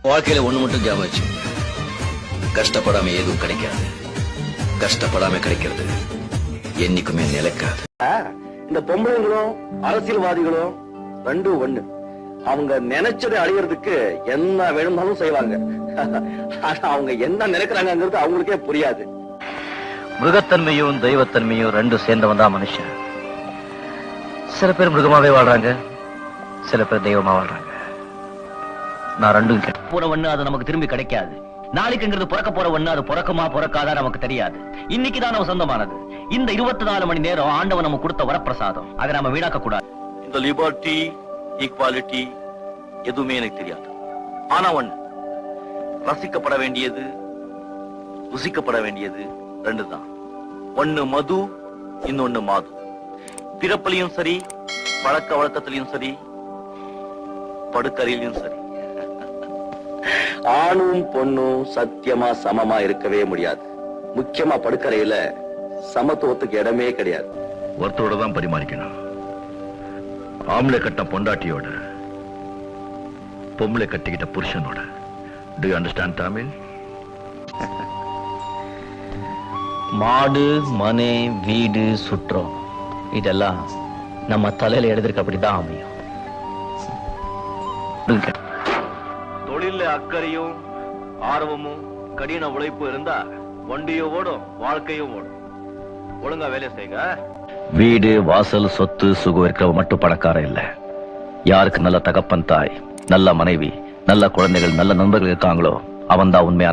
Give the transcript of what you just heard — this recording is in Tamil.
வாழ்க்கையில ஒண்ணு மட்டும் ஞாபகம் வச்சு, கஷ்டப்படாம எதுவும் கிடைக்காது. கஷ்டப்படாம கிடைக்கிறது என்னைக்குமே நிலைக்காது. இந்த பொம்பளைங்களும் அரசியல்வாதிகளும் ரெண்டும் ஒண்ணு. அவங்க நினைச்சதை அடையிறதுக்கு என்ன வேணும்னாலும் செய்வாங்க. ஆனா அவங்க என்ன நினைக்கிறாங்கிறது அவங்களுக்கே புரியாது. மிருகத்தன்மையும் தெய்வத்தன்மையும் ரெண்டும் சேர்ந்தவன் தான் மனுஷன். சில பேர் மிருகமாவே வாழ்றாங்க, சில பேர் தெய்வமா வாழ்றாங்க. நான் ரெண்டும் போற ஒண்ணு அது நமக்கு திரும்பி கிடைக்காது. நாளைக்குங்கிறது பிறக்க போற ஒண்ணு அது பிறக்குமா பிறக்காதா நமக்கு தெரியாது. இன்னைக்கு தான் நம்ம சொந்தமானது. இந்த 24 மணி நேரம் ஆண்டவன் நம்ம கொடுத்த வரப்பிரசாதம். அதை நாம வீணாக்க கூடாது. இந்த லிபர்ட்டி, ஈக்வாலிட்டி எதுவுமே எனக்கு தெரியாது. ஆனா ஒண்ணு, ரசிக்கப்பட வேண்டியது ருசிக்கப்பட வேண்டியது ரெண்டு தான். ஒண்ணு மது, இன்னொன்னு மாது. பிறப்பிலையும் சரி, பழக்க வழக்கத்திலையும் சரி, படுக்கறையிலையும் சரி. ஆணும் பொண்ணும் சத்தியமா சமமா இருக்கவே முடியாது. முக்கியமா படுக்கறையில சமத்துவத்துக்கு இடமே கிடையாது. ஒருத்தரோட தான் பரிமாறிக்கணும். ஆம்பளை கட்ட பொண்டாட்டியோட, பொம்பளை கட்டிக்கிட்ட புருஷனோட. Do you understand Tamil? மாடு, மனை, வீடு, சுற்றம் இதெல்லாம் நம்ம தலையில எழுதிருக்க அப்படிதான் அமையும். தொழில அக்கறையும் ஆர்வமும் கடின உழைப்பு இருந்தா வண்டியும் ஓடும், வாழ்க்கையும் ஓடும். ஒழுங்கா வேலை செய்யுங்க. வீடு, வாசல், சொத்து, சுகம் இருக்கிறவ மட்டும் பணக்காரன் இல்ல. யாருக்கு நல்ல தகப்பன் தாய், நல்ல மனைவி, நல்ல குழந்தைகள், நல்ல நண்பர்கள் இருக்காங்களோ அவன் தான் உண்மையான